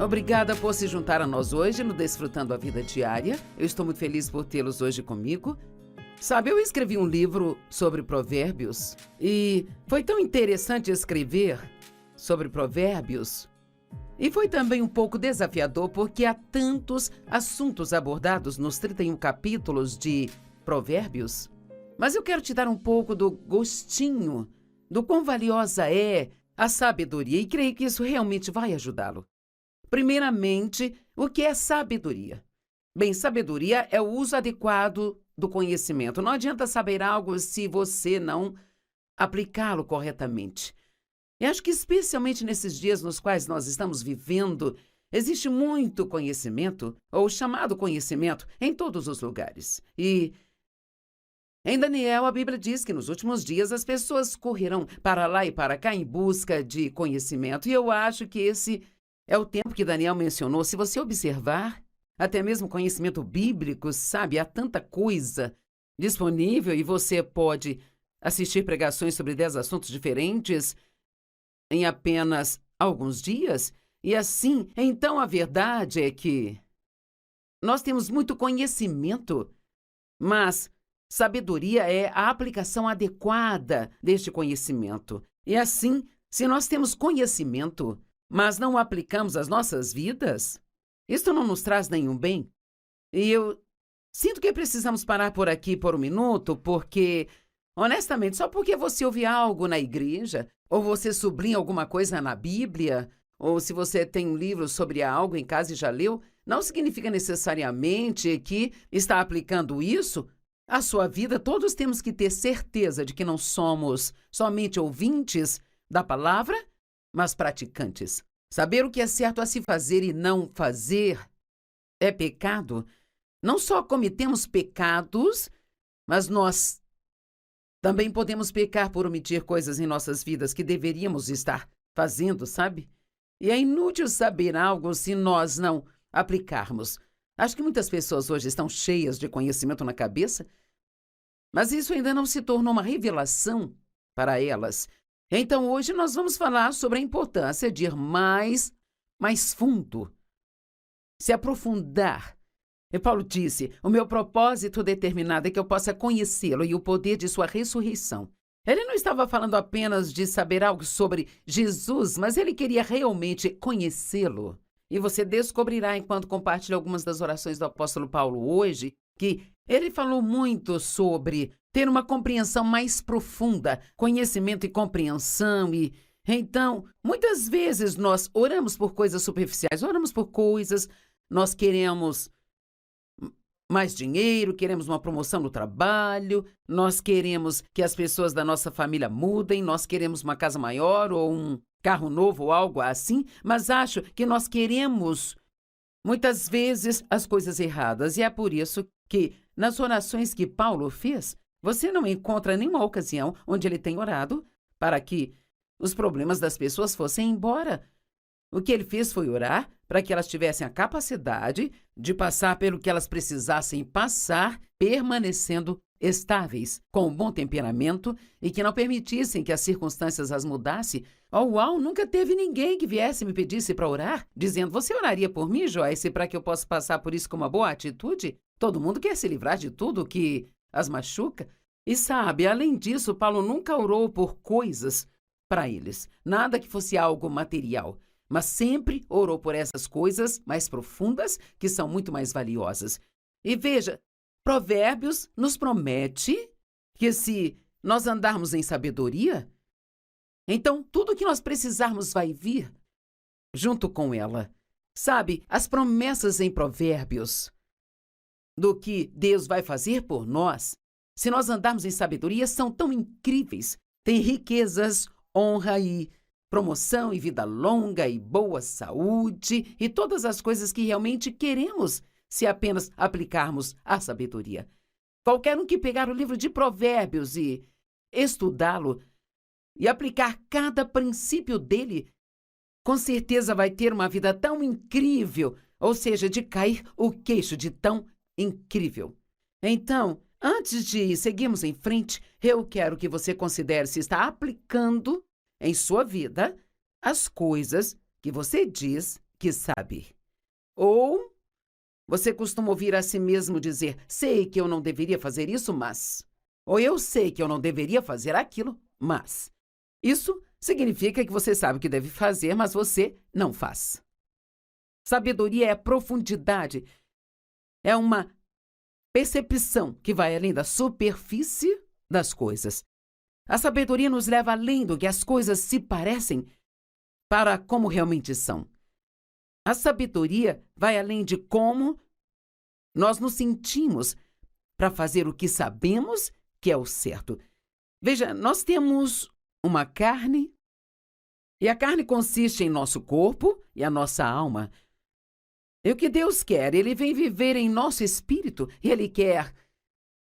Obrigada por se juntar a nós hoje no Desfrutando a Vida Diária. Eu estou muito feliz por tê-los hoje comigo. Sabe, eu escrevi um livro sobre provérbios e foi tão interessante escrever sobre provérbios. E foi também um pouco desafiador porque há tantos assuntos abordados nos 31 capítulos de Provérbios. Mas eu quero te dar um pouco do gostinho do quão valiosa é a sabedoria e creio que isso realmente vai ajudá-lo. Primeiramente, o que é sabedoria? Bem, sabedoria é o uso adequado do conhecimento. Não adianta saber algo se você não aplicá-lo corretamente. E acho que especialmente nesses dias nos quais nós estamos vivendo, existe muito conhecimento, ou chamado conhecimento, em todos os lugares. E em Daniel, a Bíblia diz que nos últimos dias as pessoas correrão para lá e para cá em busca de conhecimento. E eu acho que esse é o tempo que Daniel mencionou. Se você observar, até mesmo conhecimento bíblico, sabe, há tanta coisa disponível e você pode assistir pregações sobre 10 assuntos diferentes em apenas alguns dias. E assim, então a verdade é que nós temos muito conhecimento, mas sabedoria é a aplicação adequada deste conhecimento. E assim, se nós temos conhecimento, mas não o aplicamos às nossas vidas, isto não nos traz nenhum bem. E eu sinto que precisamos parar por aqui por um minuto, porque, honestamente, só porque você ouve algo na igreja, ou você sublinha alguma coisa na Bíblia, ou se você tem um livro sobre algo em casa e já leu, não significa necessariamente que está aplicando isso à sua vida. Todos temos que ter certeza de que não somos somente ouvintes da palavra, mas praticantes. Saber o que é certo a se fazer e não fazer é pecado. Não só cometemos pecados, mas nós também podemos pecar por omitir coisas em nossas vidas que deveríamos estar fazendo, sabe? E é inútil saber algo se nós não aplicarmos. Acho que muitas pessoas hoje estão cheias de conhecimento na cabeça, mas isso ainda não se tornou uma revelação para elas. Então, hoje nós vamos falar sobre a importância de ir mais fundo, se aprofundar. E Paulo disse, o meu propósito determinado é que eu possa conhecê-lo e o poder de sua ressurreição. Ele não estava falando apenas de saber algo sobre Jesus, mas ele queria realmente conhecê-lo. E você descobrirá, enquanto compartilha algumas das orações do apóstolo Paulo hoje, que ele falou muito sobre ter uma compreensão mais profunda, conhecimento e compreensão. E então, muitas vezes nós oramos por coisas superficiais, oramos por coisas, nós queremos mais dinheiro, queremos uma promoção no trabalho, nós queremos que as pessoas da nossa família mudem, nós queremos uma casa maior ou um carro novo ou algo assim, mas acho que nós queremos muitas vezes as coisas erradas. E é por isso que nas orações que Paulo fez, você não encontra nenhuma ocasião onde ele tem orado para que os problemas das pessoas fossem embora. O que ele fez foi orar para que elas tivessem a capacidade de passar pelo que elas precisassem passar, permanecendo estáveis, com um bom temperamento e que não permitissem que as circunstâncias as mudassem. Uau, nunca teve ninguém que viesse e me pedisse para orar, dizendo, você oraria por mim, Joyce, para que eu possa passar por isso com uma boa atitude? Todo mundo quer se livrar de tudo que as machuca. E sabe, além disso, Paulo nunca orou por coisas para eles, nada que fosse algo material, mas sempre orou por essas coisas mais profundas, que são muito mais valiosas. E veja, Provérbios nos promete que se nós andarmos em sabedoria, então tudo o que nós precisarmos vai vir junto com ela. Sabe, as promessas em Provérbios do que Deus vai fazer por nós, se nós andarmos em sabedoria, são tão incríveis. Tem riquezas, honra e promoção e vida longa e boa saúde e todas as coisas que realmente queremos se apenas aplicarmos a sabedoria. Qualquer um que pegar o livro de Provérbios e estudá-lo e aplicar cada princípio dele, com certeza vai ter uma vida tão incrível, ou seja, de cair o queixo de tão incrível. Então, antes de seguirmos em frente, eu quero que você considere se está aplicando em sua vida as coisas que você diz que sabe. Ou você costuma ouvir a si mesmo dizer, sei que eu não deveria fazer isso, mas... Ou eu sei que eu não deveria fazer aquilo, mas... Isso significa que você sabe o que deve fazer, mas você não faz. Sabedoria é profundidade. É uma percepção que vai além da superfície das coisas. A sabedoria nos leva além do que as coisas se parecem para como realmente são. A sabedoria vai além de como nós nos sentimos para fazer o que sabemos que é o certo. Veja, nós temos uma carne, e a carne consiste em nosso corpo e a nossa alma. E o que Deus quer? Ele vem viver em nosso espírito e Ele quer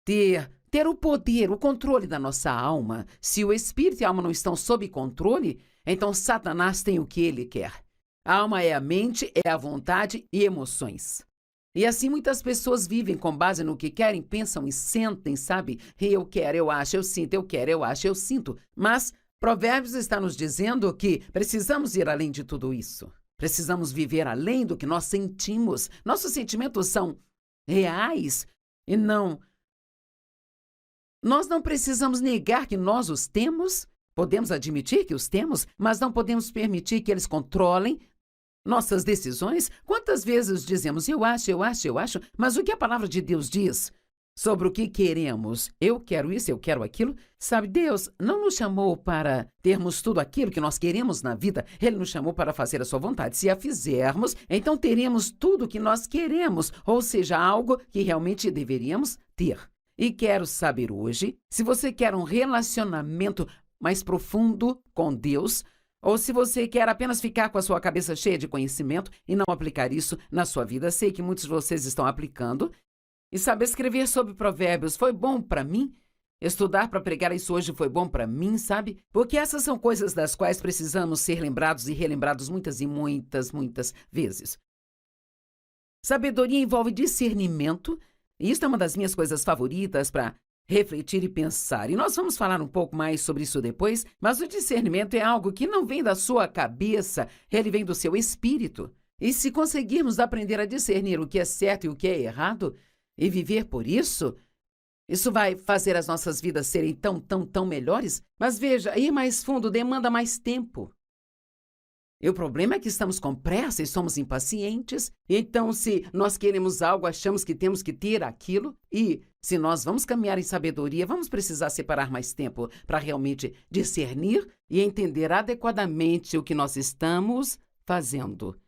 ter o poder, o controle da nossa alma. Se o espírito e a alma não estão sob controle, então Satanás tem o que ele quer. A alma é a mente, é a vontade e emoções. E assim muitas pessoas vivem com base no que querem, pensam e sentem, sabe? Eu quero, eu acho, eu sinto, eu quero, eu acho, eu sinto. Mas Provérbios está nos dizendo que precisamos ir além de tudo isso. Precisamos viver além do que nós sentimos. Nossos sentimentos são reais e não... Nós não precisamos negar que nós os temos, podemos admitir que os temos, mas não podemos permitir que eles controlem nossas decisões. Quantas vezes dizemos, eu acho, mas o que a palavra de Deus diz sobre o que queremos? Eu quero isso, eu quero aquilo. Sabe, Deus não nos chamou para termos tudo aquilo que nós queremos na vida. Ele nos chamou para fazer a sua vontade. Se a fizermos, então teremos tudo o que nós queremos, ou seja, algo que realmente deveríamos ter. E quero saber hoje, se você quer um relacionamento mais profundo com Deus, ou se você quer apenas ficar com a sua cabeça cheia de conhecimento e não aplicar isso na sua vida. Sei que muitos de vocês estão aplicando. E sabe, escrever sobre provérbios foi bom para mim. Estudar para pregar isso hoje foi bom para mim, sabe? Porque essas são coisas das quais precisamos ser lembrados e relembrados muitas e muitas vezes. Sabedoria envolve discernimento. E isso é uma das minhas coisas favoritas para refletir e pensar. E nós vamos falar um pouco mais sobre isso depois, mas o discernimento é algo que não vem da sua cabeça, ele vem do seu espírito. E se conseguirmos aprender a discernir o que é certo e o que é errado, e viver por isso, isso vai fazer as nossas vidas serem tão melhores. Mas veja, ir mais fundo demanda mais tempo. E o problema é que estamos com pressa e somos impacientes. Então, se nós queremos algo, achamos que temos que ter aquilo. E se nós vamos caminhar em sabedoria, vamos precisar separar mais tempo para realmente discernir e entender adequadamente o que nós estamos fazendo.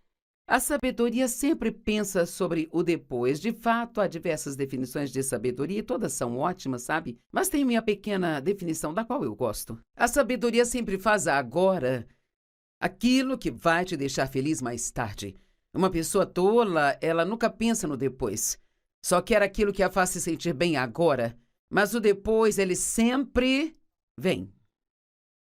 A sabedoria sempre pensa sobre o depois. De fato, há diversas definições de sabedoria e todas são ótimas, sabe? Mas tem minha pequena definição da qual eu gosto. A sabedoria sempre faz agora aquilo que vai te deixar feliz mais tarde. Uma pessoa tola, ela nunca pensa no depois. Só quer aquilo que a faz se sentir bem agora. Mas o depois, ele sempre vem.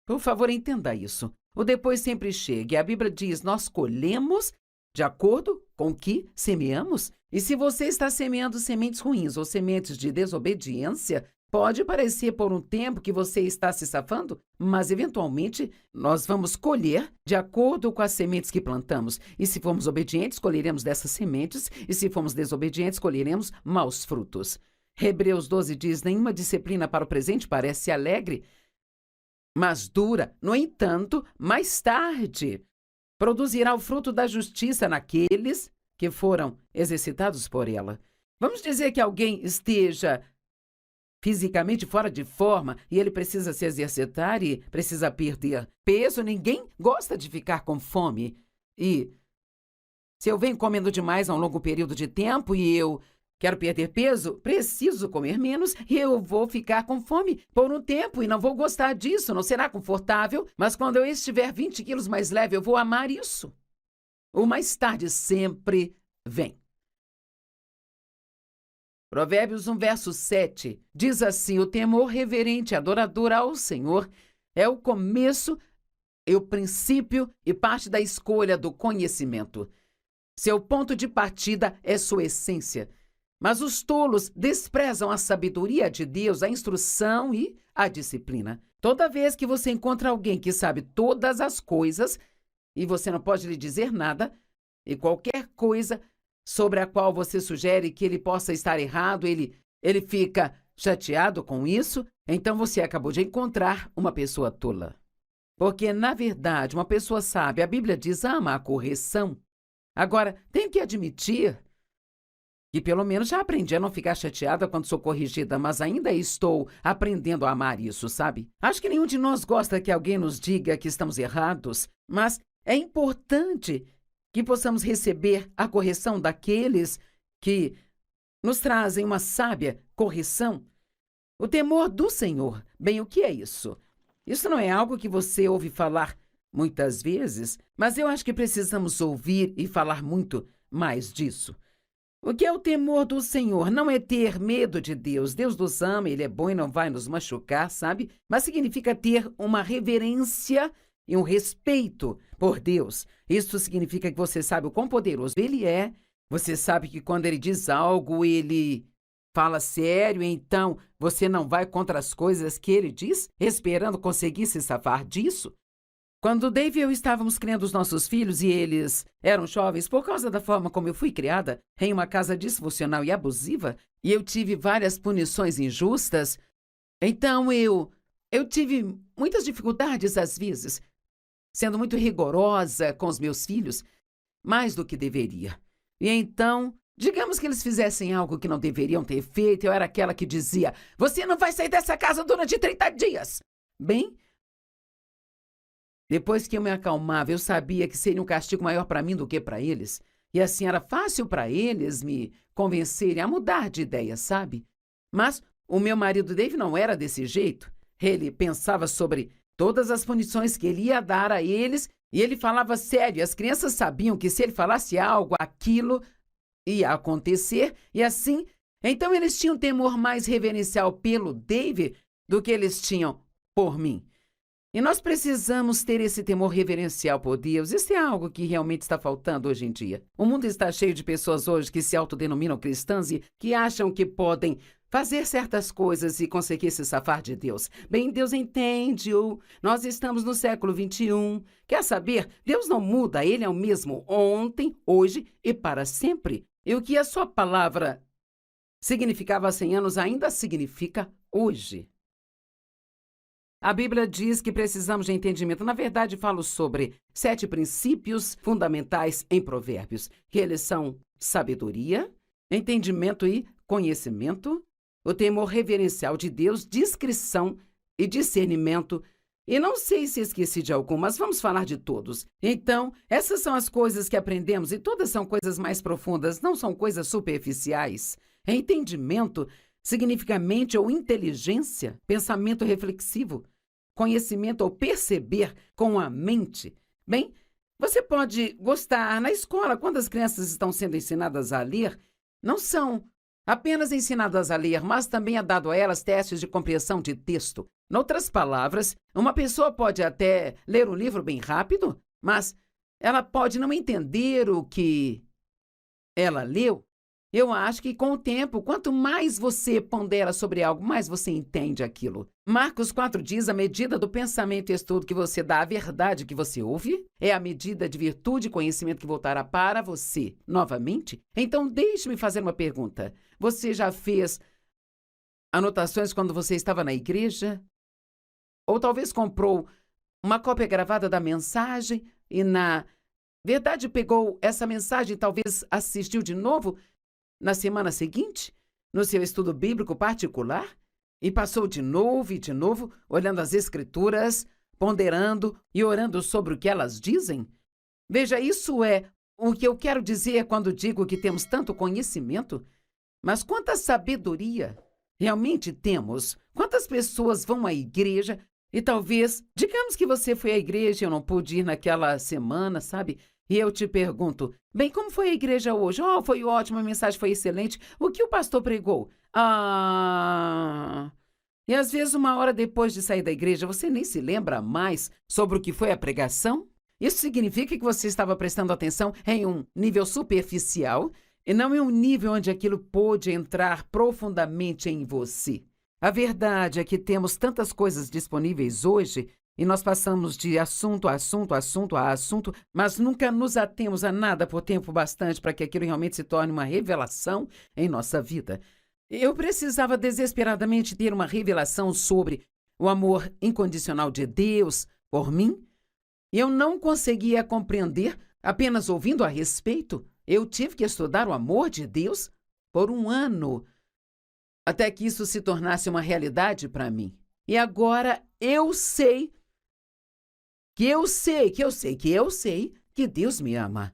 Por favor, entenda isso. O depois sempre chega. E a Bíblia diz, nós colhemos de acordo com o que semeamos. E se você está semeando sementes ruins ou sementes de desobediência, pode parecer por um tempo que você está se safando, mas eventualmente nós vamos colher de acordo com as sementes que plantamos. E se formos obedientes, colheremos dessas sementes, e se formos desobedientes, colheremos maus frutos. Hebreus 12 diz, nenhuma disciplina para o presente parece alegre, mas dura. No entanto, mais tarde, produzirá o fruto da justiça naqueles que foram exercitados por ela. Vamos dizer que alguém esteja fisicamente fora de forma e ele precisa se exercitar e precisa perder peso. Ninguém gosta de ficar com fome. E se eu venho comendo demais há um longo período de tempo e eu quero perder peso, preciso comer menos e eu vou ficar com fome por um tempo e não vou gostar disso, não será confortável, mas quando eu estiver 20 quilos mais leve, eu vou amar isso. O mais tarde sempre vem. Provérbios 1, verso 7, diz assim, o temor reverente e adorador ao Senhor é o começo e o princípio e parte da escolha do conhecimento. Seu ponto de partida é sua essência. Mas os tolos desprezam a sabedoria de Deus, a instrução e a disciplina. Toda vez que você encontra alguém que sabe todas as coisas e você não pode lhe dizer nada, E qualquer coisa sobre a qual você sugere que ele possa estar errado, ele fica chateado com isso, então você acabou de encontrar uma pessoa tola. Porque, na verdade, uma pessoa sábia, a Bíblia diz, ama a correção. Agora, tenho que admitir que pelo menos já aprendi a não ficar chateada quando sou corrigida, mas ainda estou aprendendo a amar isso, sabe? Acho que nenhum de nós gosta que alguém nos diga que estamos errados, mas é importante que possamos receber a correção daqueles que nos trazem uma sábia correção. O temor do Senhor. Bem, o que é isso? Isso não é algo que você ouve falar muitas vezes, mas eu acho que precisamos ouvir e falar muito mais disso. O que é o temor do Senhor? Não é ter medo de Deus. Deus nos ama, Ele é bom e não vai nos machucar, sabe? Mas significa ter uma reverência e um respeito por Deus. Isso significa que você sabe o quão poderoso Ele é. Você sabe que quando Ele diz algo, Ele fala sério, então você não vai contra as coisas que Ele diz, esperando conseguir se safar disso. Quando Dave e eu estávamos criando os nossos filhos e eles eram jovens, por causa da forma como eu fui criada, em uma casa disfuncional e abusiva, e eu tive várias punições injustas, então eu tive muitas dificuldades às vezes, sendo muito rigorosa com os meus filhos, mais do que deveria. E então, digamos que eles fizessem algo que não deveriam ter feito, eu era aquela que dizia, você não vai sair dessa casa durante 30 dias. Bem, depois que eu me acalmava, eu sabia que seria um castigo maior para mim do que para eles. E assim era fácil para eles me convencerem a mudar de ideia, sabe? Mas o meu marido Dave não era desse jeito. Ele pensava sobre todas as punições que ele ia dar a eles e ele falava sério. As crianças sabiam que se ele falasse algo, aquilo ia acontecer e assim. Então eles tinham temor mais reverencial pelo Dave do que eles tinham por mim. E nós precisamos ter esse temor reverencial por Deus. Isso é algo que realmente está faltando hoje em dia. O mundo está cheio de pessoas hoje que se autodenominam cristãs e que acham que podem fazer certas coisas e conseguir se safar de Deus. Bem, Deus entende-o. Nós estamos no século 21. Quer saber? Deus não muda. Ele é o mesmo ontem, hoje e para sempre. E o que a sua palavra significava há 100 anos ainda significa hoje. A Bíblia diz que precisamos de entendimento. Na verdade, falo sobre 7 princípios fundamentais em Provérbios, que eles são sabedoria, entendimento e conhecimento, o temor reverencial de Deus, discrição e discernimento. E não sei se esqueci de algum, mas vamos falar de todos. Então, essas são as coisas que aprendemos e todas são coisas mais profundas, não são coisas superficiais. Entendimento significa mente ou inteligência, pensamento reflexivo. Conhecimento ou perceber com a mente. Bem, você pode gostar na escola, quando as crianças estão sendo ensinadas a ler, não são apenas ensinadas a ler, mas também é dado a elas testes de compreensão de texto. Em outras palavras, uma pessoa pode até ler um livro bem rápido, mas ela pode não entender o que ela leu. Eu acho que com o tempo, quanto mais você pondera sobre algo, mais você entende aquilo. Marcos 4 diz, a medida do pensamento e estudo que você dá à verdade que você ouve é a medida de virtude e conhecimento que voltará para você novamente. Então, deixe-me fazer uma pergunta. Você já fez anotações quando você estava na igreja? Ou talvez comprou uma cópia gravada da mensagem e, na verdade, pegou essa mensagem e talvez assistiu de novo na semana seguinte, no seu estudo bíblico particular, e passou de novo e de novo, olhando as Escrituras, ponderando e orando sobre o que elas dizem? Veja, isso é o que eu quero dizer quando digo que temos tanto conhecimento. Mas quanta sabedoria realmente temos? Quantas pessoas vão à igreja e talvez, digamos que você foi à igreja e eu não pude ir naquela semana, sabe? E eu te pergunto, bem, como foi a igreja hoje? Oh, foi ótimo, a mensagem foi excelente. O que o pastor pregou? E às vezes, uma hora depois de sair da igreja, você nem se lembra mais sobre o que foi a pregação? Isso significa que você estava prestando atenção em um nível superficial e não em um nível onde aquilo pôde entrar profundamente em você. A verdade é que temos tantas coisas disponíveis hoje e nós passamos de assunto a assunto, assunto a assunto, mas nunca nos atemos a nada por tempo bastante para que aquilo realmente se torne uma revelação em nossa vida. Eu precisava desesperadamente ter uma revelação sobre o amor incondicional de Deus por mim, e eu não conseguia compreender apenas ouvindo a respeito. Eu tive que estudar o amor de Deus por 1 ano, até que isso se tornasse uma realidade para mim. E agora eu sei que Deus me ama.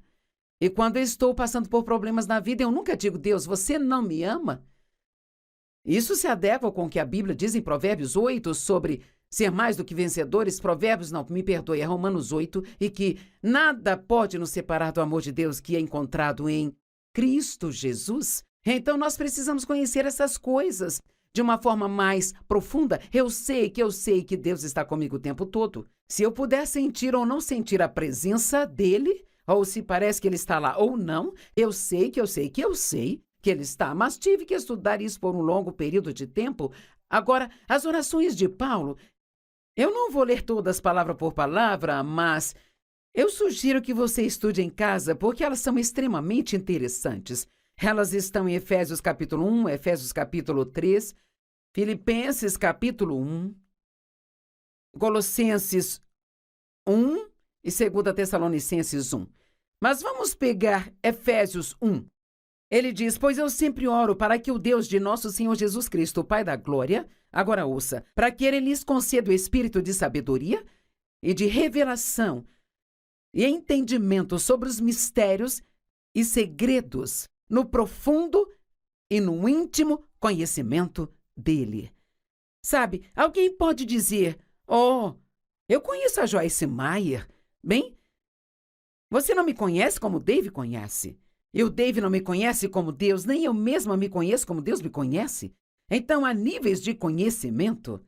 E quando eu estou passando por problemas na vida, eu nunca digo: Deus, você não me ama? Isso se adequa com o que a Bíblia diz em Provérbios 8 sobre ser mais do que vencedores. Provérbios, não, me perdoe, é Romanos 8, e que nada pode nos separar do amor de Deus que é encontrado em Cristo Jesus. Então nós precisamos conhecer essas coisas de uma forma mais profunda. Eu sei que Deus está comigo o tempo todo. Se eu puder sentir ou não sentir a presença dele, ou se parece que ele está lá ou não, eu sei que ele está, mas tive que estudar isso por um longo período de tempo. Agora, as orações de Paulo, eu não vou ler todas palavra por palavra, mas eu sugiro que você estude em casa, porque elas são extremamente interessantes. Elas estão em Efésios capítulo 1, Efésios capítulo 3, Filipenses capítulo 1, Colossenses 1 e 2 Tessalonicenses 1. Mas vamos pegar Efésios 1. Ele diz: pois eu sempre oro para que o Deus de nosso Senhor Jesus Cristo, o Pai da Glória, agora ouça, para que ele lhes conceda o espírito de sabedoria e de revelação e entendimento sobre os mistérios e segredos no profundo e no íntimo conhecimento dele. Sabe, alguém pode dizer: oh, eu conheço a Joyce Meyer. Bem, você não me conhece como Dave conhece. E o Dave não me conhece como Deus, nem eu mesma me conheço como Deus me conhece. Então, há níveis de conhecimento,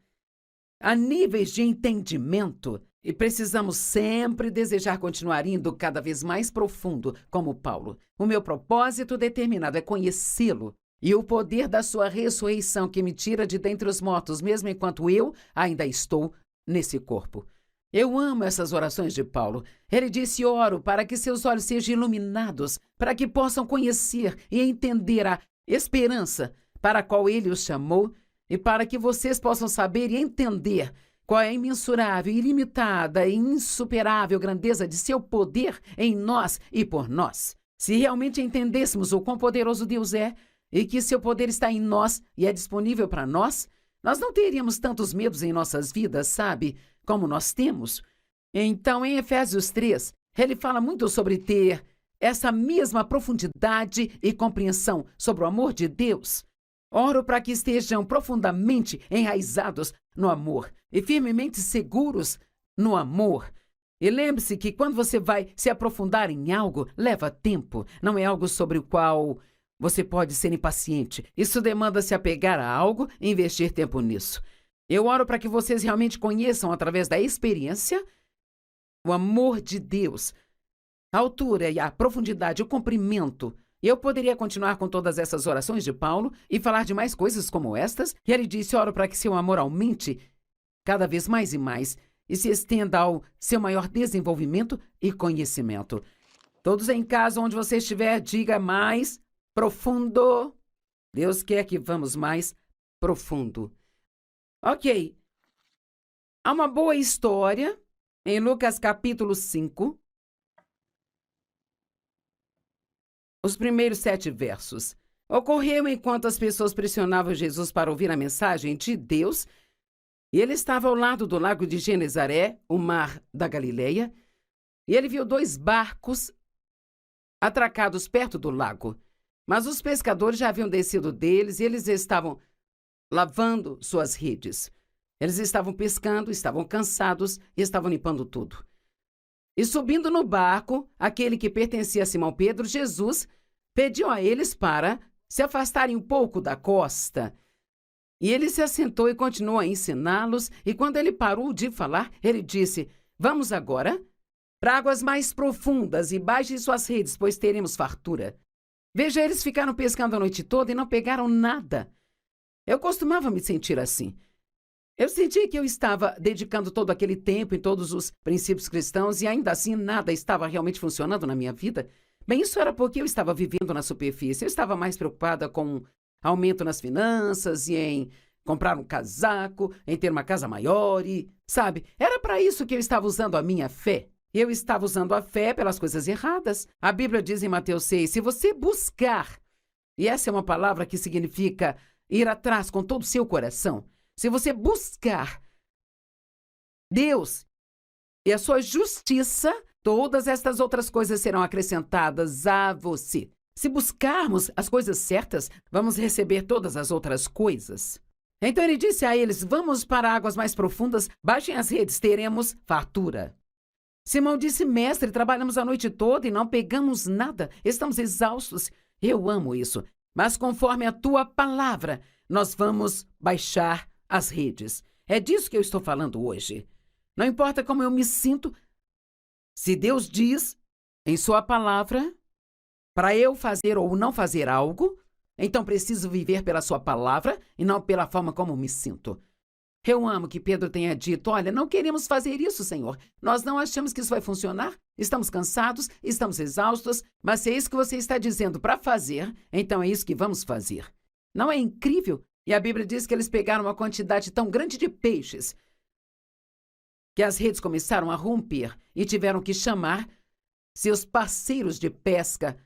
há níveis de entendimento, e precisamos sempre desejar continuar indo cada vez mais profundo, como Paulo. O meu propósito determinado é conhecê-lo e o poder da sua ressurreição que me tira de dentre os mortos, mesmo enquanto eu ainda estou nesse corpo. Eu amo essas orações de Paulo. Ele disse: oro para que seus olhos sejam iluminados, para que possam conhecer e entender a esperança para a qual ele os chamou, e para que vocês possam saber e entender qual é a imensurável, ilimitada e insuperável grandeza de seu poder em nós e por nós. Se realmente entendêssemos o quão poderoso Deus é, e que seu poder está em nós e é disponível para nós, nós não teríamos tantos medos em nossas vidas, sabe? Como nós temos. Então, em Efésios 3, ele fala muito sobre ter essa mesma profundidade e compreensão sobre o amor de Deus. Oro para que estejam profundamente enraizados no amor e firmemente seguros no amor. E lembre-se que quando você vai se aprofundar em algo, leva tempo. Não é algo sobre o qual você pode ser impaciente. Isso demanda se apegar a algo e investir tempo nisso. Eu oro para que vocês realmente conheçam, através da experiência, o amor de Deus, a altura e a profundidade, o comprimento. E eu poderia continuar com todas essas orações de Paulo e falar de mais coisas como estas. E ele disse: oro para que seu amor aumente cada vez mais e mais e se estenda ao seu maior desenvolvimento e conhecimento. Todos em casa, onde você estiver, diga: mais profundo. Deus quer que vamos mais profundo. Ok. Há uma boa história em Lucas capítulo 5, os primeiros 7 versos. Ocorreu enquanto as pessoas pressionavam Jesus para ouvir a mensagem de Deus, e ele estava ao lado do lago de Genezaré, o mar da Galileia, e ele viu 2 barcos atracados perto do lago. Mas os pescadores já haviam descido deles e eles estavam lavando suas redes. Eles estavam pescando, estavam cansados e estavam limpando tudo. E subindo no barco, aquele que pertencia a Simão Pedro, Jesus pediu a eles para se afastarem um pouco da costa. E ele se assentou e continuou a ensiná-los, e quando ele parou de falar, ele disse: vamos agora para águas mais profundas e baixem suas redes, pois teremos fartura. Veja, eles ficaram pescando a noite toda e não pegaram nada. Eu costumava me sentir assim. Eu senti que eu estava dedicando todo aquele tempo em todos os princípios cristãos e ainda assim nada estava realmente funcionando na minha vida. Bem, isso era porque eu estava vivendo na superfície. Eu estava mais preocupada com aumento nas finanças e em comprar um casaco, em ter uma casa maior e, sabe, era para isso que eu estava usando a minha fé. Eu estava usando a fé pelas coisas erradas. A Bíblia diz em Mateus 6, se você buscar, e essa é uma palavra que significa ir atrás com todo o seu coração, se você buscar Deus e a sua justiça, todas estas outras coisas serão acrescentadas a você. Se buscarmos as coisas certas, vamos receber todas as outras coisas. Então ele disse a eles, vamos para águas mais profundas, baixem as redes, teremos fartura. Simão disse, mestre, trabalhamos a noite toda e não pegamos nada, estamos exaustos. Eu amo isso, mas conforme a tua palavra, nós vamos baixar as redes. É disso que eu estou falando hoje. Não importa como eu me sinto, se Deus diz em sua palavra para eu fazer ou não fazer algo, então preciso viver pela sua palavra e não pela forma como me sinto. Eu amo que Pedro tenha dito, olha, não queremos fazer isso, Senhor. Nós não achamos que isso vai funcionar. Estamos cansados, estamos exaustos, mas se é isso que você está dizendo para fazer, então é isso que vamos fazer. Não é incrível? E a Bíblia diz que eles pegaram uma quantidade tão grande de peixes que as redes começaram a romper e tiveram que chamar seus parceiros de pesca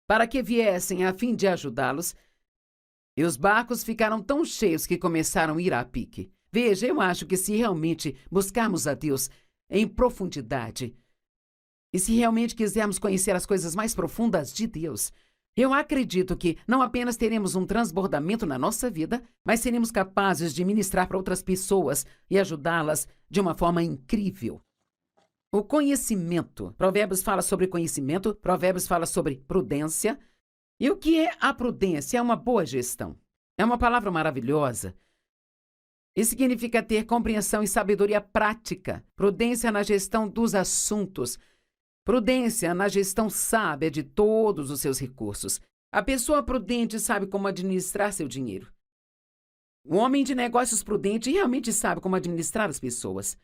para que viessem a fim de ajudá-los. E os barcos ficaram tão cheios que começaram a ir a pique. Veja, eu acho que se realmente buscarmos a Deus em profundidade e se realmente quisermos conhecer as coisas mais profundas de Deus, eu acredito que não apenas teremos um transbordamento na nossa vida, mas seremos capazes de ministrar para outras pessoas e ajudá-las de uma forma incrível. O conhecimento. Provérbios fala sobre conhecimento, Provérbios fala sobre prudência. E o que é a prudência? É uma boa gestão. É uma palavra maravilhosa. E significa ter compreensão e sabedoria prática. Prudência na gestão dos assuntos. Prudência na gestão sábia de todos os seus recursos. A pessoa prudente sabe como administrar seu dinheiro. O homem de negócios prudente realmente sabe como administrar as pessoas.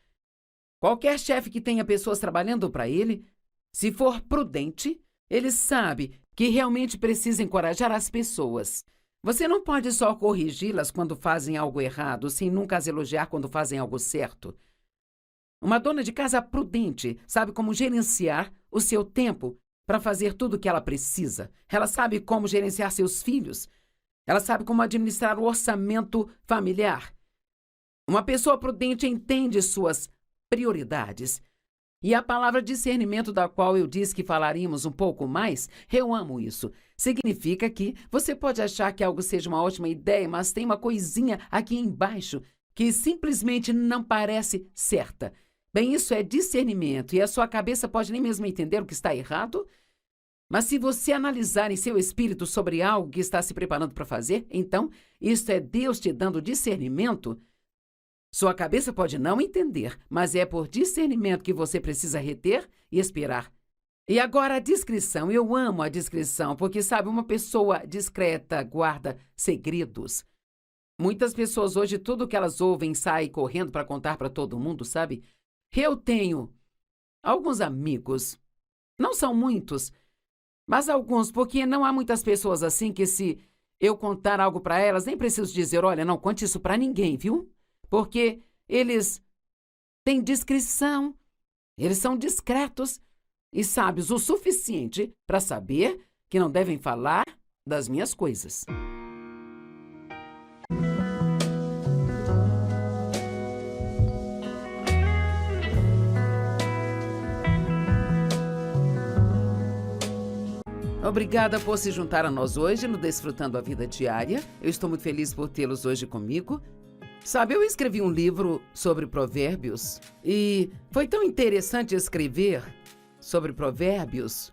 Qualquer chefe que tenha pessoas trabalhando para ele, se for prudente, ele sabe que realmente precisa encorajar as pessoas. Você não pode só corrigi-las quando fazem algo errado, sem nunca as elogiar quando fazem algo certo. Uma dona de casa prudente sabe como gerenciar o seu tempo para fazer tudo o que ela precisa. Ela sabe como gerenciar seus filhos. Ela sabe como administrar o orçamento familiar. Uma pessoa prudente entende suas prioridades. E a palavra discernimento, da qual eu disse que falaríamos um pouco mais, eu amo isso. Significa que você pode achar que algo seja uma ótima ideia, mas tem uma coisinha aqui embaixo que simplesmente não parece certa. Bem, isso é discernimento e a sua cabeça pode nem mesmo entender o que está errado. Mas se você analisar em seu espírito sobre algo que está se preparando para fazer, então isso é Deus te dando discernimento. Sua cabeça pode não entender, mas é por discernimento que você precisa reter e esperar. E agora a discrição. Eu amo a discrição, porque, sabe, uma pessoa discreta guarda segredos. Muitas pessoas hoje, tudo que elas ouvem, saem correndo para contar para todo mundo, sabe? Eu tenho alguns amigos, não são muitos, mas alguns, porque não há muitas pessoas assim que se eu contar algo para elas, nem preciso dizer, olha, não conte isso para ninguém, viu? Porque eles têm discrição, eles são discretos e sábios o suficiente para saber que não devem falar das minhas coisas. Obrigada por se juntar a nós hoje no Desfrutando a Vida Diária. Eu estou muito feliz por tê-los hoje comigo. Sabe, eu escrevi um livro sobre provérbios e foi tão interessante escrever sobre provérbios.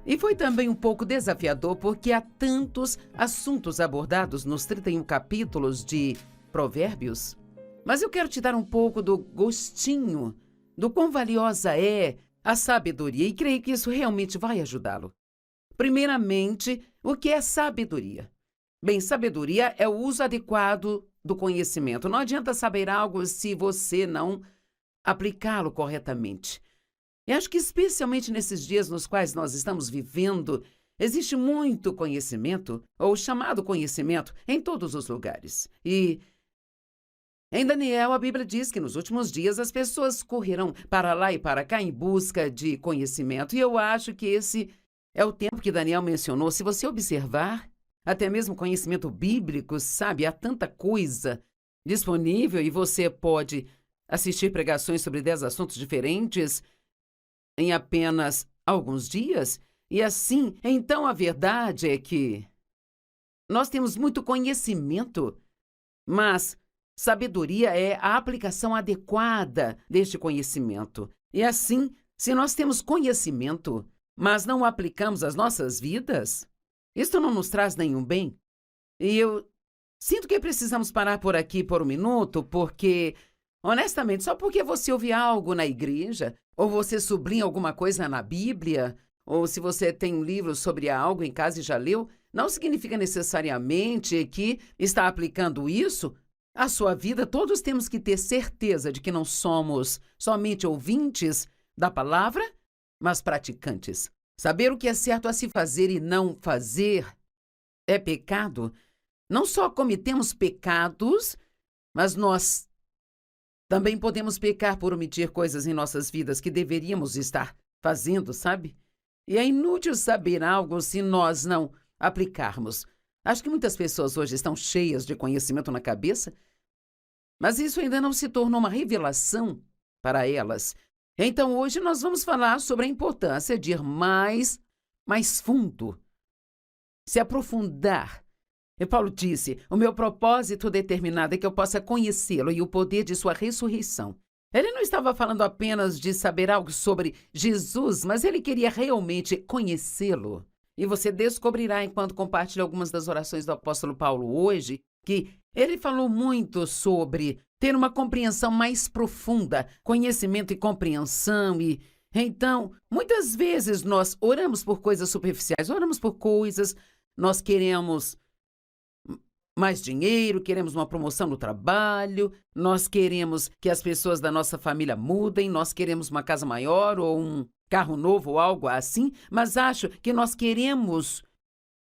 E foi também um pouco desafiador porque há tantos assuntos abordados nos 31 capítulos de Provérbios. Mas eu quero te dar um pouco do gostinho do quão valiosa é a sabedoria e creio que isso realmente vai ajudá-lo. Primeiramente, o que é sabedoria? Bem, sabedoria é o uso adequado do conhecimento. Não adianta saber algo se você não aplicá-lo corretamente. E acho que especialmente nesses dias nos quais nós estamos vivendo, existe muito conhecimento, ou chamado conhecimento, em todos os lugares. E em Daniel, a Bíblia diz que nos últimos dias as pessoas correrão para lá e para cá em busca de conhecimento. E eu acho que esse é o tempo que Daniel mencionou. Se você observar, até mesmo conhecimento bíblico, sabe, há tanta coisa disponível e você pode assistir pregações sobre 10 assuntos diferentes em apenas alguns dias. E assim, então a verdade é que nós temos muito conhecimento, mas sabedoria é a aplicação adequada deste conhecimento. E assim, se nós temos conhecimento, mas não o aplicamos às nossas vidas, isto não nos traz nenhum bem. E eu sinto que precisamos parar por aqui por um minuto, porque, honestamente, só porque você ouve algo na igreja, ou você sublinha alguma coisa na Bíblia, ou se você tem um livro sobre algo em casa e já leu, não significa necessariamente que está aplicando isso à sua vida. Todos temos que ter certeza de que não somos somente ouvintes da palavra, mas praticantes. Saber o que é certo a se fazer e não fazer é pecado. Não só cometemos pecados, mas nós também podemos pecar por omitir coisas em nossas vidas que deveríamos estar fazendo, sabe? E é inútil saber algo se nós não aplicarmos. Acho que muitas pessoas hoje estão cheias de conhecimento na cabeça, mas isso ainda não se tornou uma revelação para elas. Então, hoje nós vamos falar sobre a importância de ir mais fundo, se aprofundar. E Paulo disse, o meu propósito determinado é que eu possa conhecê-lo e o poder de sua ressurreição. Ele não estava falando apenas de saber algo sobre Jesus, mas ele queria realmente conhecê-lo. E você descobrirá, enquanto compartilha algumas das orações do apóstolo Paulo hoje, que ele falou muito sobre ter uma compreensão mais profunda, conhecimento e compreensão. E então, muitas vezes nós oramos por coisas superficiais, oramos por coisas, nós queremos mais dinheiro, queremos uma promoção no trabalho, nós queremos que as pessoas da nossa família mudem, nós queremos uma casa maior ou um carro novo ou algo assim, mas acho que nós queremos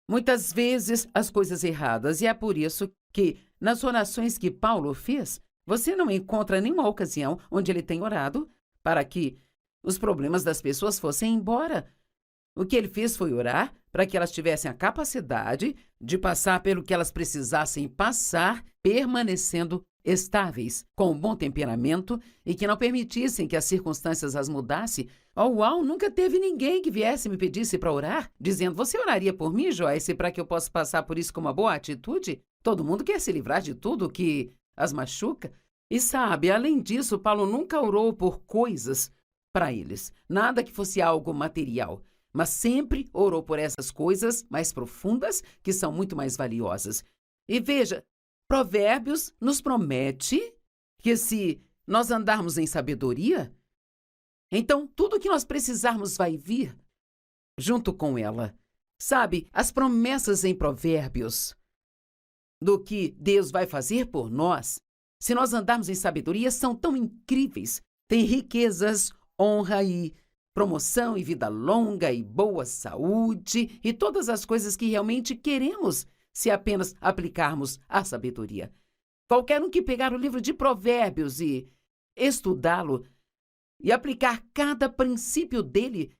muitas vezes as coisas erradas. E é por isso que nas orações que Paulo fez, você não encontra nenhuma ocasião onde ele tem orado para que os problemas das pessoas fossem embora. O que ele fez foi orar para que elas tivessem a capacidade de passar pelo que elas precisassem passar, permanecendo estáveis, com um bom temperamento e que não permitissem que as circunstâncias as mudassem. Uau, nunca teve ninguém que viesse e me pedisse para orar, dizendo, você oraria por mim, Joyce, para que eu possa passar por isso com uma boa atitude? Todo mundo quer se livrar de tudo que as machuca. E sabe, além disso, Paulo nunca orou por coisas para eles, nada que fosse algo material, mas sempre orou por essas coisas mais profundas, que são muito mais valiosas. E veja, Provérbios nos promete que se nós andarmos em sabedoria, então tudo o que nós precisarmos vai vir junto com ela. Sabe, as promessas em Provérbios do que Deus vai fazer por nós, se nós andarmos em sabedoria, são tão incríveis. Tem riquezas, honra e promoção e vida longa e boa saúde e todas as coisas que realmente queremos se apenas aplicarmos a sabedoria. Qualquer um que pegar o livro de Provérbios e estudá-lo e aplicar cada princípio dele,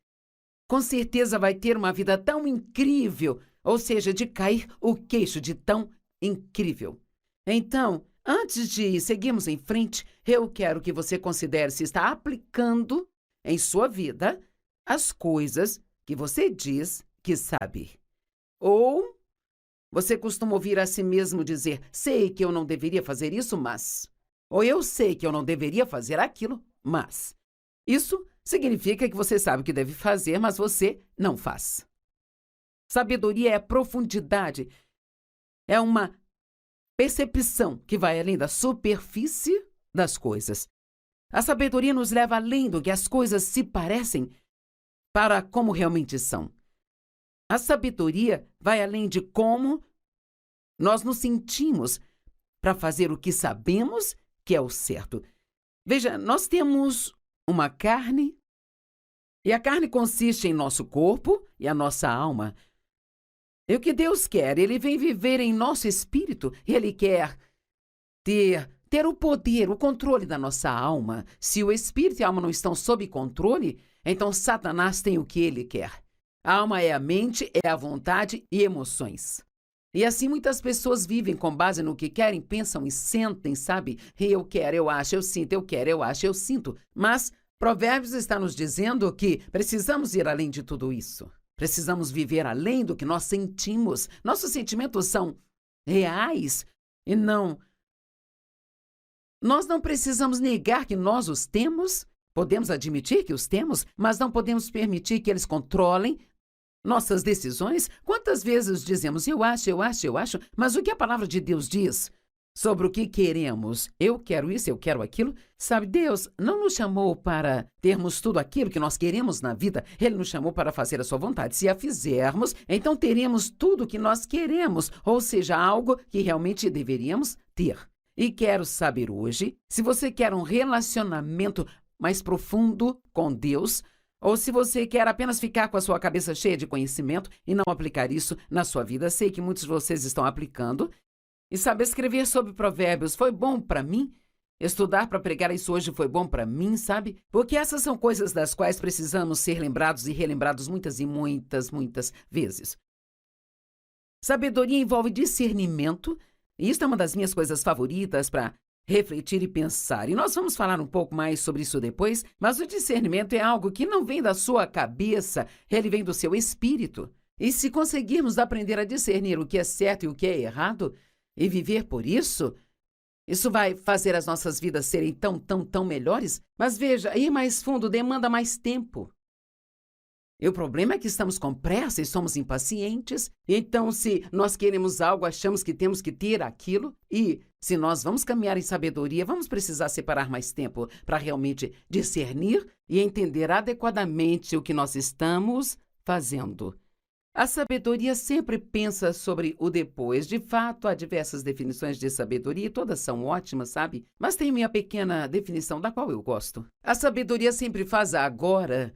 com certeza vai ter uma vida tão incrível, ou seja, de cair o queixo de tão incrível. Então, antes de seguirmos em frente, eu quero que você considere se está aplicando em sua vida as coisas que você diz que sabe. Ou você costuma ouvir a si mesmo dizer, sei que eu não deveria fazer isso, mas... Ou eu sei que eu não deveria fazer aquilo, mas... Isso significa que você sabe o que deve fazer, mas você não faz. Sabedoria é profundidade. É uma percepção que vai além da superfície das coisas. A sabedoria nos leva além do que as coisas se parecem para como realmente são. A sabedoria vai além de como nós nos sentimos para fazer o que sabemos que é o certo. Veja, nós temos uma carne, e a carne consiste em nosso corpo e a nossa alma. E o que Deus quer? Ele vem viver em nosso espírito, e Ele quer ter o poder, o controle da nossa alma. Se o espírito e a alma não estão sob controle, então Satanás tem o que ele quer. A alma é a mente, é a vontade e emoções. E assim muitas pessoas vivem com base no que querem, pensam e sentem, sabe? Eu quero, eu acho, eu sinto, eu quero, eu acho, eu sinto. Mas Provérbios está nos dizendo que precisamos ir além de tudo isso. Precisamos viver além do que nós sentimos. Nossos sentimentos são reais e não... Nós não precisamos negar que nós os temos, podemos admitir que os temos, mas não podemos permitir que eles controlem nossas decisões. Quantas vezes dizemos, eu acho, mas o que a palavra de Deus diz sobre o que queremos? Eu quero isso, eu quero aquilo. Sabe, Deus não nos chamou para termos tudo aquilo que nós queremos na vida. Ele nos chamou para fazer a sua vontade. Se a fizermos, então teremos tudo o que nós queremos, ou seja, algo que realmente deveríamos ter. E quero saber hoje, se você quer um relacionamento mais profundo com Deus, ou se você quer apenas ficar com a sua cabeça cheia de conhecimento e não aplicar isso na sua vida. Sei que muitos de vocês estão aplicando. E sabe, escrever sobre provérbios foi bom para mim. Estudar para pregar isso hoje foi bom para mim, sabe? Porque essas são coisas das quais precisamos ser lembrados e relembrados muitas e muitas vezes. Sabedoria envolve discernimento. E isso é uma das minhas coisas favoritas para refletir e pensar. E nós vamos falar um pouco mais sobre isso depois, mas o discernimento é algo que não vem da sua cabeça, ele vem do seu espírito. E se conseguirmos aprender a discernir o que é certo e o que é errado, e viver por isso, isso vai fazer as nossas vidas serem tão melhores. Mas veja, ir mais fundo demanda mais tempo. E o problema é que estamos com pressa e somos impacientes. Então, se nós queremos algo, achamos que temos que ter aquilo. E se nós vamos caminhar em sabedoria, vamos precisar separar mais tempo para realmente discernir e entender adequadamente o que nós estamos fazendo. A sabedoria sempre pensa sobre o depois. De fato, há diversas definições de sabedoria e todas são ótimas, sabe? Mas tem minha pequena definição da qual eu gosto. A sabedoria sempre faz agora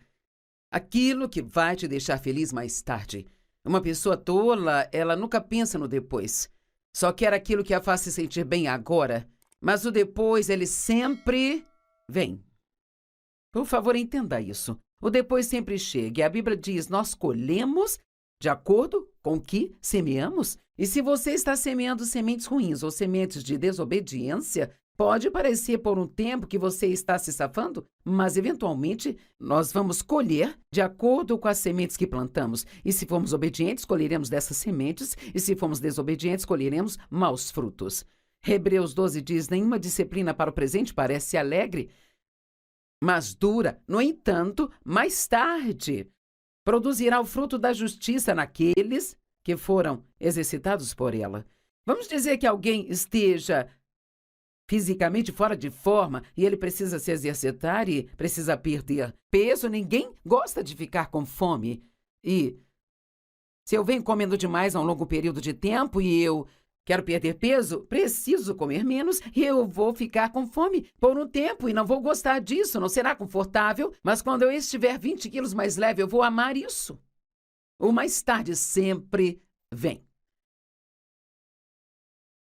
aquilo que vai te deixar feliz mais tarde. Uma pessoa tola, ela nunca pensa no depois. Só quer aquilo que a faz se sentir bem agora. Mas o depois, ele sempre vem. Por favor, entenda isso. O depois sempre chega. E a Bíblia diz, nós colhemos de acordo com o que semeamos. E se você está semeando sementes ruins ou sementes de desobediência, pode parecer por um tempo que você está se safando, mas eventualmente nós vamos colher de acordo com as sementes que plantamos. E se formos obedientes, colheremos dessas sementes, e se formos desobedientes, colheremos maus frutos. Hebreus 12 diz, nenhuma disciplina para o presente parece alegre, mas dura. No entanto, mais tarde, produzirá o fruto da justiça naqueles que foram exercitados por ela. Vamos dizer que alguém esteja fisicamente fora de forma e ele precisa se exercitar e precisa perder peso. Ninguém gosta de ficar com fome. E se eu venho comendo demais há um longo período de tempo e eu quero perder peso, preciso comer menos e eu vou ficar com fome por um tempo e não vou gostar disso, não será confortável, mas quando eu estiver 20 quilos mais leve, eu vou amar isso. O mais tarde sempre vem.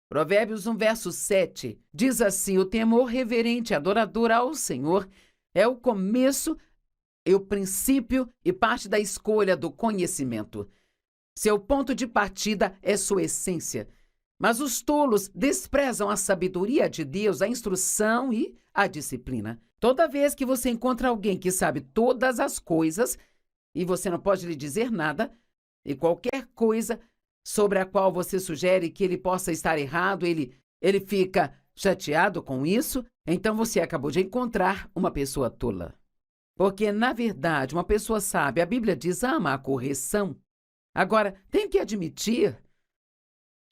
Provérbios 1, verso 7, diz assim, o temor reverente e adorador ao Senhor é o começo e o princípio e parte da escolha do conhecimento. Seu ponto de partida é sua essência. Mas os tolos desprezam a sabedoria de Deus, a instrução e a disciplina. Toda vez que você encontra alguém que sabe todas as coisas e você não pode lhe dizer nada, e qualquer coisa sobre a qual você sugere que ele possa estar errado, ele fica chateado com isso, então você acabou de encontrar uma pessoa tola. Porque, na verdade, uma pessoa sábia, a Bíblia diz, ama a correção. Agora, tenho que admitir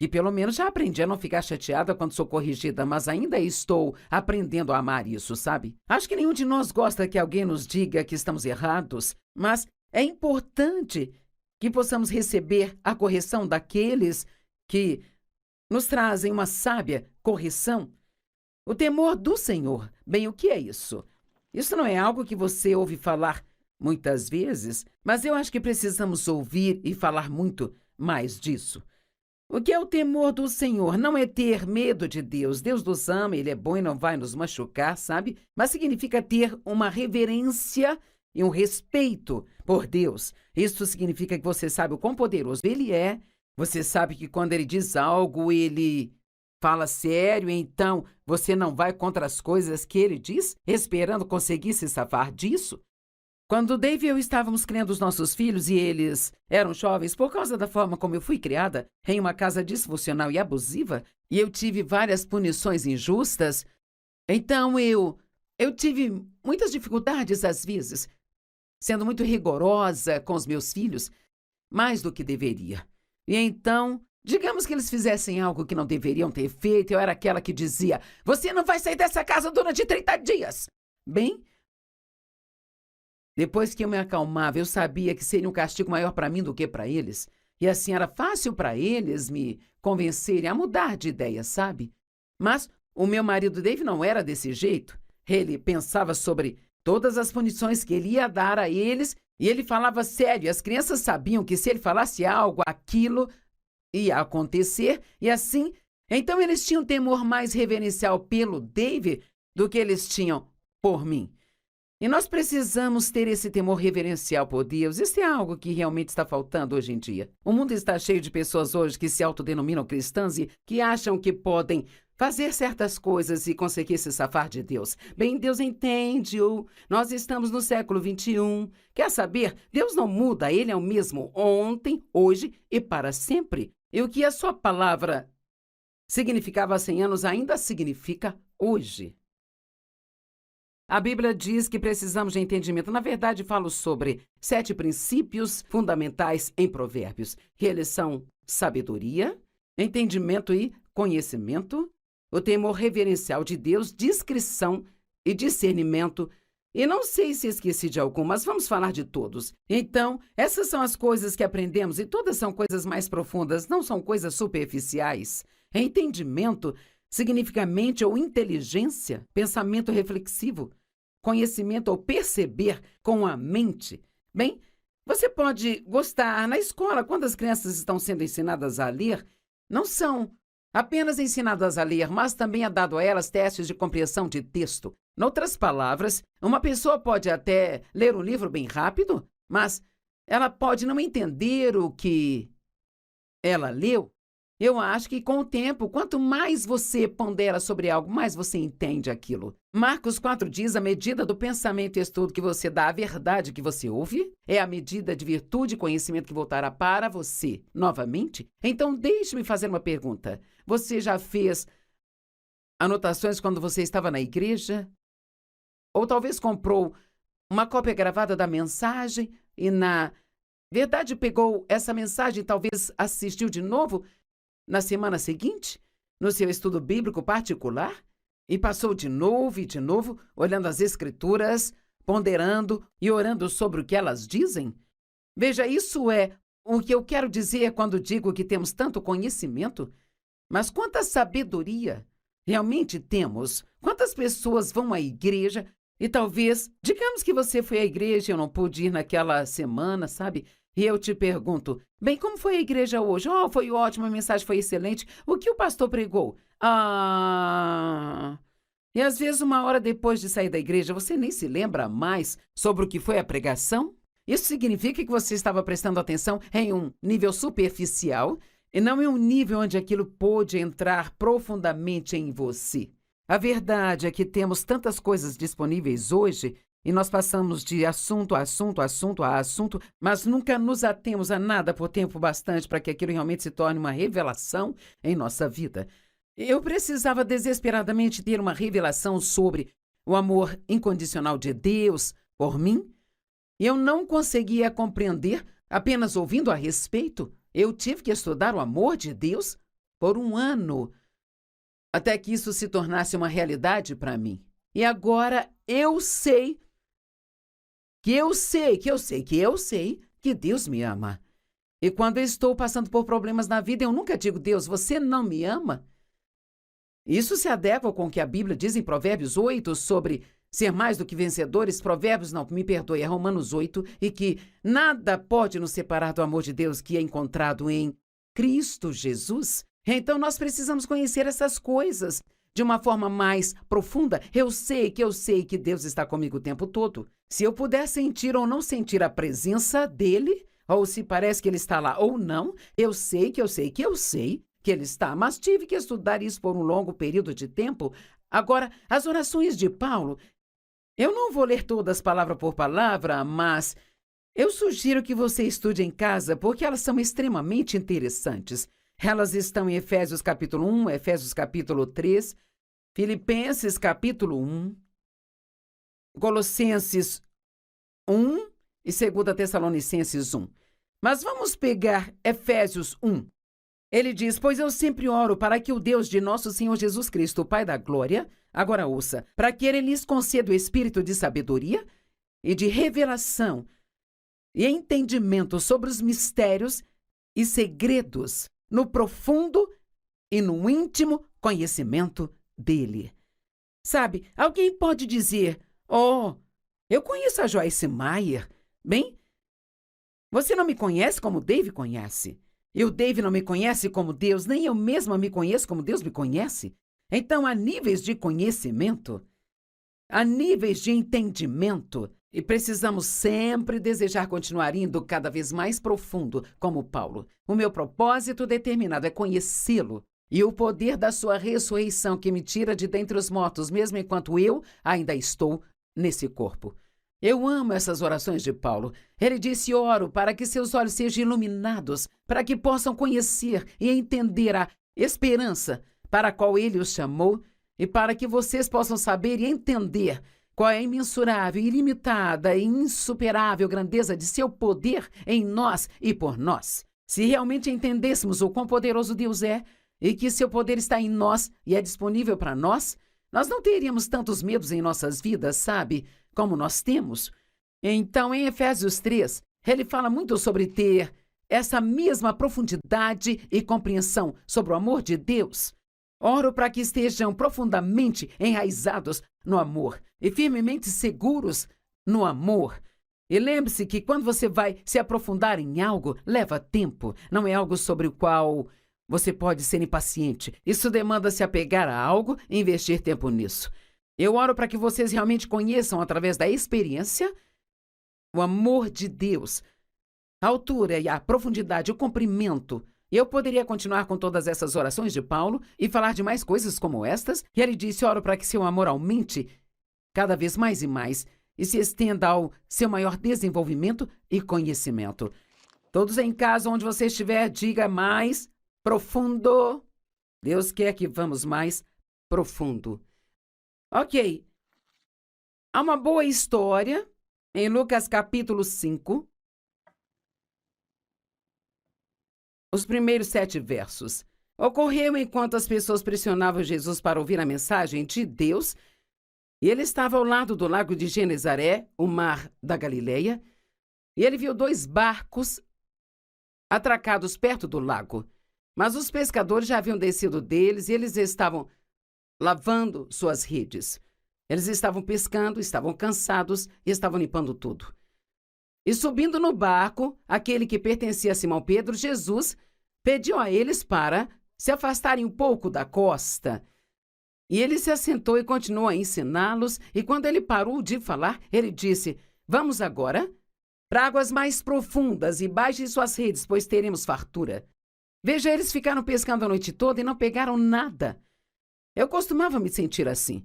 que pelo menos já aprendi a não ficar chateada quando sou corrigida, mas ainda estou aprendendo a amar isso, sabe? Acho que nenhum de nós gosta que alguém nos diga que estamos errados, mas é importante que possamos receber a correção daqueles que nos trazem uma sábia correção. O temor do Senhor. Bem, o que é isso? Isso não é algo que você ouve falar muitas vezes, mas eu acho que precisamos ouvir e falar muito mais disso. O que é o temor do Senhor? Não é ter medo de Deus. Deus nos ama, Ele é bom e não vai nos machucar, sabe? Mas significa ter uma reverência e um respeito por Deus. Isso significa que você sabe o quão poderoso Ele é. Você sabe que quando Ele diz algo, Ele fala sério, então você não vai contra as coisas que Ele diz, esperando conseguir se safar disso. Quando Dave e eu estávamos criando os nossos filhos e eles eram jovens, por causa da forma como eu fui criada, em uma casa disfuncional e abusiva, e eu tive várias punições injustas, então eu tive muitas dificuldades às vezes, sendo muito rigorosa com os meus filhos, mais do que deveria. E então, digamos que eles fizessem algo que não deveriam ter feito, eu era aquela que dizia: "Você não vai sair dessa casa durante 30 dias!" Bem, depois que eu me acalmava, eu sabia que seria um castigo maior para mim do que para eles. E assim era fácil para eles me convencerem a mudar de ideia, sabe? Mas o meu marido Dave não era desse jeito. Ele pensava sobre todas as punições que ele ia dar a eles e ele falava sério. E as crianças sabiam que se ele falasse algo, aquilo ia acontecer. E assim, então eles tinham temor mais reverencial pelo Dave do que eles tinham por mim. E nós precisamos ter esse temor reverencial por Deus. Isso é algo que realmente está faltando hoje em dia. O mundo está cheio de pessoas hoje que se autodenominam cristãs e que acham que podem fazer certas coisas e conseguir se safar de Deus. Bem, Deus entende-o. Nós estamos no século 21. Quer saber? Deus não muda. Ele é o mesmo ontem, hoje e para sempre. E o que a sua palavra significava há 100 anos ainda significa hoje. A Bíblia diz que precisamos de entendimento. Na verdade, falo sobre 7 princípios fundamentais em Provérbios. Que eles são sabedoria, entendimento e conhecimento, o temor reverencial de Deus, discrição e discernimento. E não sei se esqueci de algum, mas vamos falar de todos. Então, essas são as coisas que aprendemos e todas são coisas mais profundas, não são coisas superficiais. Entendimento significa mente ou inteligência, pensamento reflexivo. Conhecimento ou perceber com a mente. Bem, você pode gostar na escola, quando as crianças estão sendo ensinadas a ler, não são apenas ensinadas a ler, mas também é dado a elas testes de compreensão de texto. Em outras palavras, uma pessoa pode até ler um livro bem rápido, mas ela pode não entender o que ela leu. Eu acho que com o tempo, quanto mais você pondera sobre algo, mais você entende aquilo. Marcos 4 diz: a medida do pensamento e estudo que você dá à verdade que você ouve é a medida de virtude e conhecimento que voltará para você novamente. Então, deixe-me fazer uma pergunta. Você já fez anotações quando você estava na igreja? Ou talvez comprou uma cópia gravada da mensagem e, na verdade, pegou essa mensagem e talvez assistiu de novo na semana seguinte, no seu estudo bíblico particular, e passou de novo e de novo, olhando as Escrituras, ponderando e orando sobre o que elas dizem? Veja, isso é o que eu quero dizer quando digo que temos tanto conhecimento. Mas quanta sabedoria realmente temos? Quantas pessoas vão à igreja e talvez, digamos que você foi à igreja e eu não pude ir naquela semana, sabe? E eu te pergunto: bem, como foi a igreja hoje? Oh, foi ótimo, a mensagem foi excelente. O que o pastor pregou? E às vezes, uma hora depois de sair da igreja, você nem se lembra mais sobre o que foi a pregação? Isso significa que você estava prestando atenção em um nível superficial e não em um nível onde aquilo pôde entrar profundamente em você. A verdade é que temos tantas coisas disponíveis hoje e nós passamos de assunto a assunto, assunto a assunto, mas nunca nos atemos a nada por tempo bastante para que aquilo realmente se torne uma revelação em nossa vida. Eu precisava desesperadamente ter uma revelação sobre o amor incondicional de Deus por mim, e eu não conseguia compreender apenas ouvindo a respeito. Eu tive que estudar o amor de Deus por 1 ano, até que isso se tornasse uma realidade para mim. E agora eu sei que Deus me ama. E quando eu estou passando por problemas na vida, eu nunca digo, Deus, você não me ama? Isso se adequa com o que a Bíblia diz em Provérbios 8 sobre ser mais do que vencedores. Provérbios, não, me perdoe, é Romanos 8, e que nada pode nos separar do amor de Deus que é encontrado em Cristo Jesus. Então, nós precisamos conhecer essas coisas de uma forma mais profunda. Eu sei que Deus está comigo o tempo todo. Se eu puder sentir ou não sentir a presença dele, ou se parece que ele está lá ou não, eu sei que ele está, mas tive que estudar isso por um longo período de tempo. Agora, as orações de Paulo, eu não vou ler todas palavra por palavra, mas eu sugiro que você estude em casa, porque elas são extremamente interessantes. Elas estão em Efésios capítulo 1, Efésios capítulo 3, Filipenses capítulo 1, Colossenses 1 e 2 Tessalonicenses 1. Mas vamos pegar Efésios 1. Ele diz, pois eu sempre oro para que o Deus de nosso Senhor Jesus Cristo, o Pai da Glória, agora ouça, para que ele lhes conceda o espírito de sabedoria e de revelação e entendimento sobre os mistérios e segredos no profundo e no íntimo conhecimento dele. Sabe, alguém pode dizer, eu conheço a Joyce Meyer. Bem, você não me conhece como Dave conhece. E o Dave não me conhece como Deus, nem eu mesma me conheço como Deus me conhece. Então, há níveis de conhecimento, há níveis de entendimento, e precisamos sempre desejar continuar indo cada vez mais profundo, como Paulo. O meu propósito determinado é conhecê-lo e o poder da sua ressurreição que me tira de dentre os mortos, mesmo enquanto eu ainda estou nesse corpo. Eu amo essas orações de Paulo. Ele disse, oro para que seus olhos sejam iluminados, para que possam conhecer e entender a esperança para a qual ele os chamou e para que vocês possam saber e entender qual é a imensurável, ilimitada e insuperável grandeza de seu poder em nós e por nós. Se realmente entendêssemos o quão poderoso Deus é e que seu poder está em nós e é disponível para nós, nós não teríamos tantos medos em nossas vidas, sabe? Como nós temos. Então, em Efésios 3, ele fala muito sobre ter essa mesma profundidade e compreensão sobre o amor de Deus. Oro para que estejam profundamente enraizados no amor e firmemente seguros no amor. E lembre-se que quando você vai se aprofundar em algo, leva tempo. Não é algo sobre o qual você pode ser impaciente. Isso demanda se apegar a algo e investir tempo nisso. Eu oro para que vocês realmente conheçam, através da experiência, o amor de Deus, a altura e a profundidade, o comprimento. E eu poderia continuar com todas essas orações de Paulo e falar de mais coisas como estas. E ele disse, oro para que seu amor aumente cada vez mais e mais e se estenda ao seu maior desenvolvimento e conhecimento. Todos em casa, onde você estiver, diga mais profundo. Deus quer que vamos mais profundo. Ok. Há uma boa história em Lucas capítulo 5, os primeiros 7 versos. Ocorreu enquanto as pessoas pressionavam Jesus para ouvir a mensagem de Deus, e ele estava ao lado do lago de Genezaré, o mar da Galileia, e ele viu 2 barcos atracados perto do lago. Mas os pescadores já haviam descido deles e eles estavam lavando suas redes. Eles estavam pescando, estavam cansados e estavam limpando tudo. E subindo no barco, aquele que pertencia a Simão Pedro, Jesus pediu a eles para se afastarem um pouco da costa. E ele se assentou e continuou a ensiná-los, e quando ele parou de falar, ele disse, vamos agora para águas mais profundas e baixem suas redes, pois teremos fartura. Veja, eles ficaram pescando a noite toda e não pegaram nada. Eu costumava me sentir assim.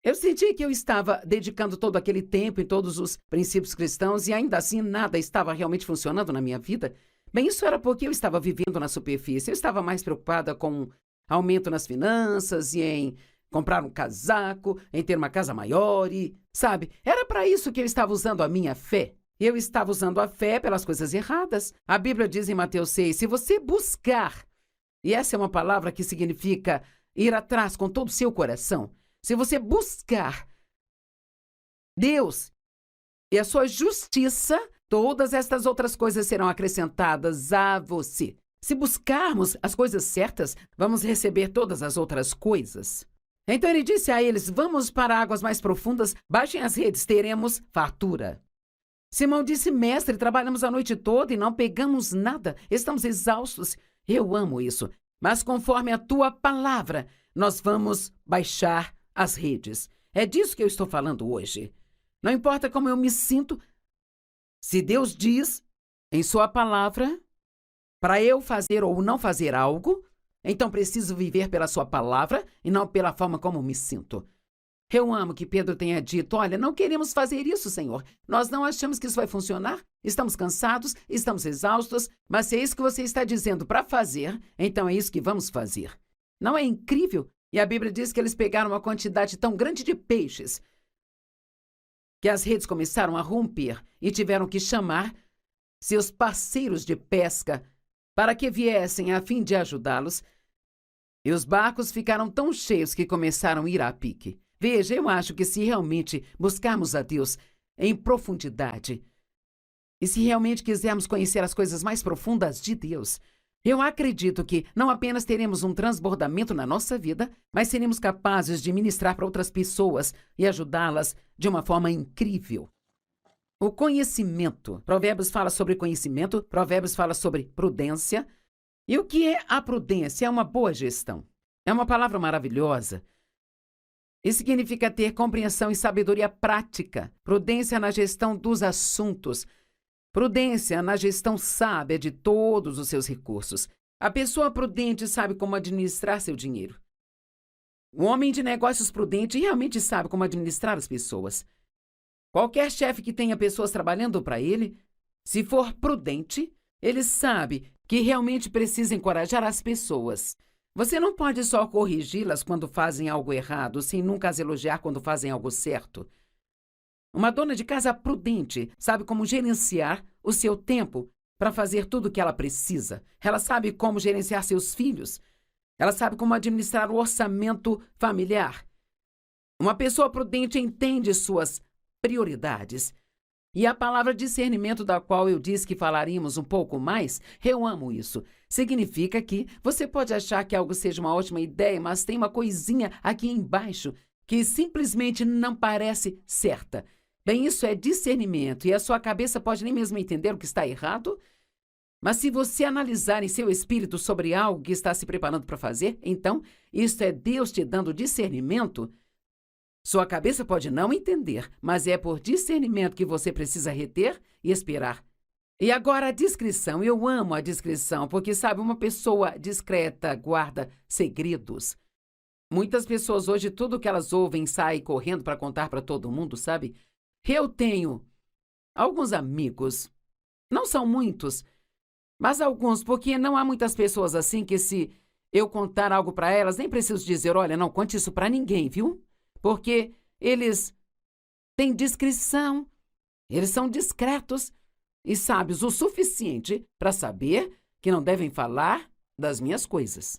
Eu sentia que eu estava dedicando todo aquele tempo em todos os princípios cristãos e ainda assim nada estava realmente funcionando na minha vida. Bem, isso era porque eu estava vivendo na superfície. Eu estava mais preocupada com aumento nas finanças e em comprar um casaco, em ter uma casa maior e, sabe, era para isso que eu estava usando a minha fé. Eu estava usando a fé pelas coisas erradas. A Bíblia diz em Mateus 6, se você buscar, e essa é uma palavra que significa ir atrás com todo o seu coração, se você buscar Deus e a sua justiça, Todas estas outras coisas serão acrescentadas a você. Se buscarmos as coisas certas, vamos receber todas as outras coisas. Então ele disse a eles: vamos para águas mais profundas, baixem as redes, teremos fartura. Simão disse: mestre, trabalhamos a noite toda e não pegamos nada, estamos exaustos. Eu amo isso, mas conforme a tua palavra, nós vamos baixar as redes. É disso que eu estou falando hoje. Não importa como eu me sinto, se Deus diz em sua palavra para eu fazer ou não fazer algo, então preciso viver pela sua palavra e não pela forma como me sinto. Eu amo que Pedro tenha dito: olha, não queremos fazer isso, Senhor. Nós não achamos que isso vai funcionar. Estamos cansados, estamos exaustos, mas se é isso que você está dizendo para fazer, então é isso que vamos fazer. Não é incrível? E a Bíblia diz que eles pegaram uma quantidade tão grande de peixes que as redes começaram a romper e tiveram que chamar seus parceiros de pesca para que viessem a fim de ajudá-los. E os barcos ficaram tão cheios que começaram a ir a pique. Veja, eu acho que se realmente buscarmos a Deus em profundidade e se realmente quisermos conhecer as coisas mais profundas de Deus, eu acredito que não apenas teremos um transbordamento na nossa vida, mas seremos capazes de ministrar para outras pessoas e ajudá-las de uma forma incrível. O conhecimento. Provérbios fala sobre conhecimento, Provérbios fala sobre prudência. E o que é a prudência? É uma boa gestão. É uma palavra maravilhosa. E significa ter compreensão e sabedoria prática. Prudência na gestão dos assuntos. Prudência na gestão sábia de todos os seus recursos. A pessoa prudente sabe como administrar seu dinheiro. O homem de negócios prudente realmente sabe como administrar as pessoas. Qualquer chefe que tenha pessoas trabalhando para ele, se for prudente, ele sabe que realmente precisa encorajar as pessoas. Você não pode só corrigi-las quando fazem algo errado, sem nunca as elogiar quando fazem algo certo. Uma dona de casa prudente sabe como gerenciar o seu tempo para fazer tudo o que ela precisa. Ela sabe como gerenciar seus filhos. Ela sabe como administrar o orçamento familiar. Uma pessoa prudente entende suas prioridades. E a palavra discernimento, da qual eu disse que falaríamos um pouco mais, eu amo isso. Significa que você pode achar que algo seja uma ótima ideia, mas tem uma coisinha aqui embaixo que simplesmente não parece certa. Bem, isso é discernimento e a sua cabeça pode nem mesmo entender o que está errado. Mas se você analisar em seu espírito sobre algo que está se preparando para fazer, então isso é Deus te dando discernimento. Sua cabeça pode não entender, mas é por discernimento que você precisa reter e esperar. E agora a discrição. Eu amo a discrição, porque, sabe, uma pessoa discreta guarda segredos. Muitas pessoas hoje, tudo que elas ouvem, saem correndo para contar para todo mundo, sabe? Eu tenho alguns amigos, não são muitos, mas alguns, porque não há muitas pessoas assim que se eu contar algo para elas, nem preciso dizer: olha, não conte isso para ninguém, viu? Porque eles têm discrição, eles são discretos e sábios o suficiente para saber que não devem falar das minhas coisas.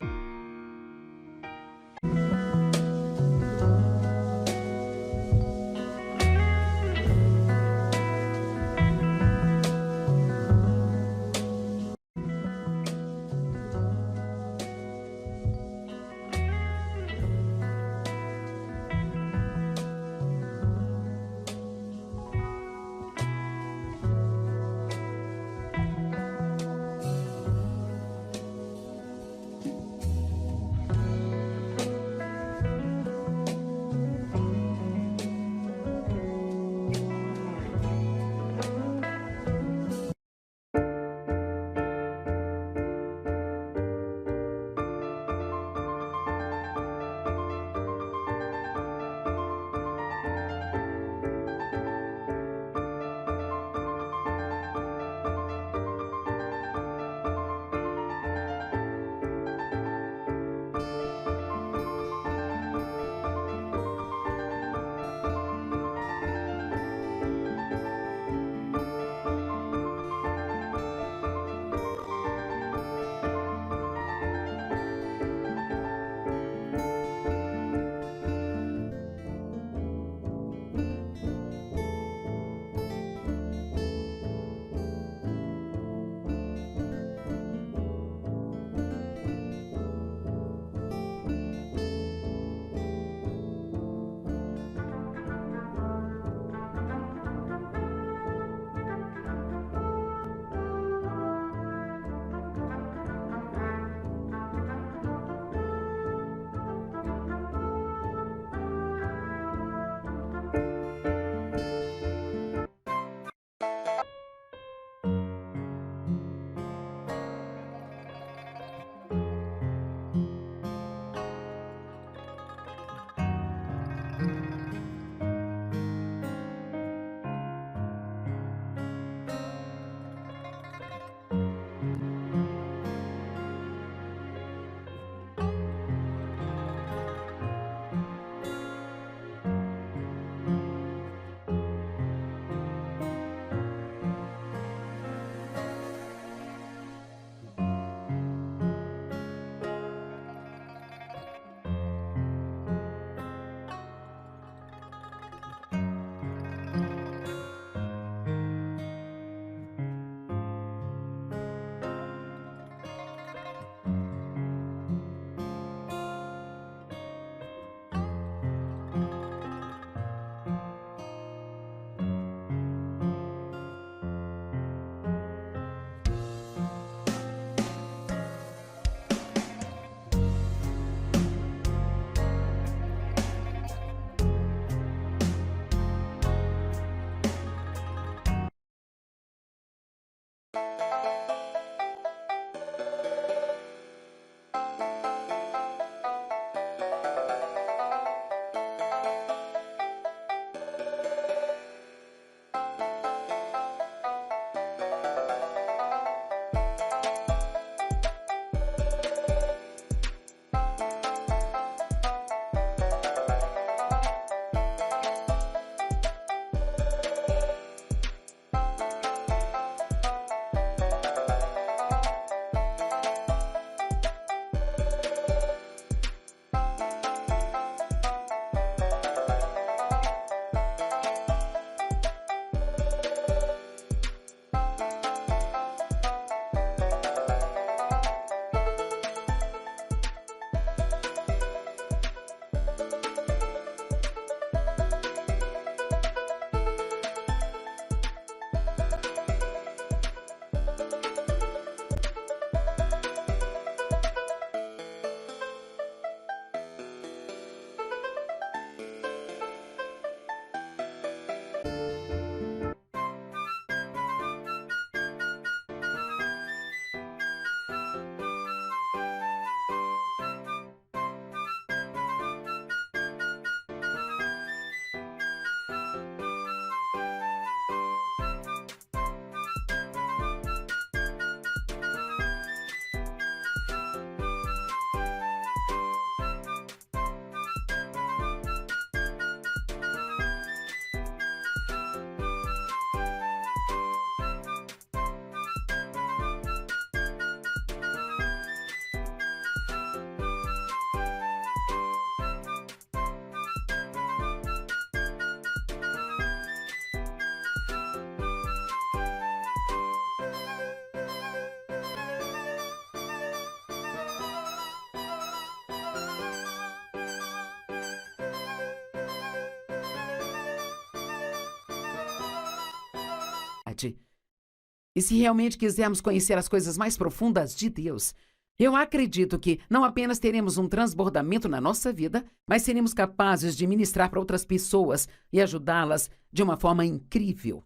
E se realmente quisermos conhecer as coisas mais profundas de Deus, eu acredito que não apenas teremos um transbordamento na nossa vida, mas seremos capazes de ministrar para outras pessoas e ajudá-las de uma forma incrível.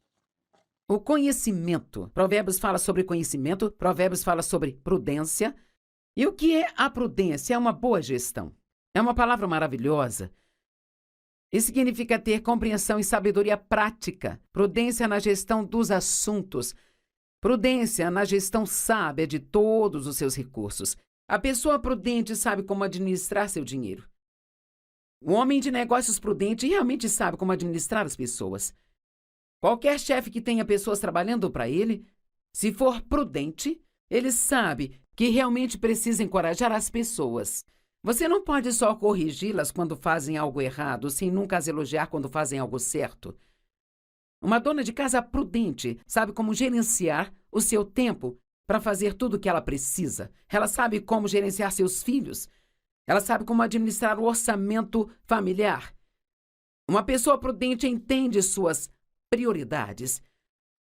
O conhecimento. Provérbios fala sobre conhecimento, Provérbios fala sobre prudência. E o que é a prudência? É uma boa gestão. É uma palavra maravilhosa. Isso significa ter compreensão e sabedoria prática, prudência na gestão dos assuntos, prudência na gestão sábia de todos os seus recursos. A pessoa prudente sabe como administrar seu dinheiro. O homem de negócios prudente realmente sabe como administrar as pessoas. Qualquer chefe que tenha pessoas trabalhando para ele, se for prudente, ele sabe que realmente precisa encorajar as pessoas. Você não pode só corrigi-las quando fazem algo errado, sem nunca as elogiar quando fazem algo certo. Uma dona de casa prudente sabe como gerenciar o seu tempo para fazer tudo o que ela precisa. Ela sabe como gerenciar seus filhos. Ela sabe como administrar o orçamento familiar. Uma pessoa prudente entende suas prioridades.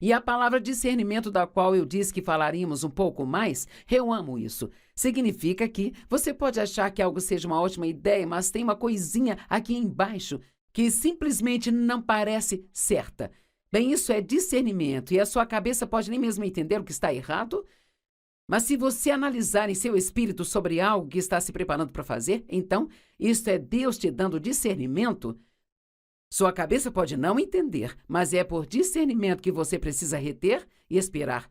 E a palavra discernimento, da qual eu disse que falaríamos um pouco mais, eu amo isso. Significa que você pode achar que algo seja uma ótima ideia, mas tem uma coisinha aqui embaixo que simplesmente não parece certa. Bem, isso é discernimento e a sua cabeça pode nem mesmo entender o que está errado. Mas se você analisar em seu espírito sobre algo que está se preparando para fazer, então, isso é Deus te dando discernimento Sua cabeça pode não entender, mas é por discernimento que você precisa reter e esperar.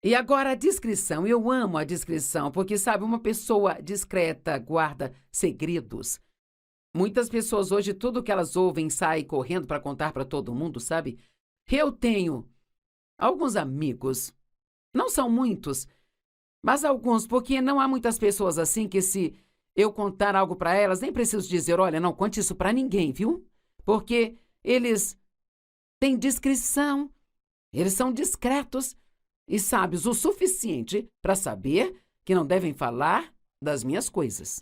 E agora a discrição. Eu amo a discrição, porque, sabe, uma pessoa discreta guarda segredos. Muitas pessoas hoje, tudo que elas ouvem, saem correndo para contar para todo mundo, sabe? Eu tenho alguns amigos, não são muitos, mas alguns, porque não há muitas pessoas assim que se eu contar algo para elas, nem preciso dizer, olha, não conte isso para ninguém, viu? Porque eles têm discrição, eles são discretos e sábios o suficiente para saber que não devem falar das minhas coisas.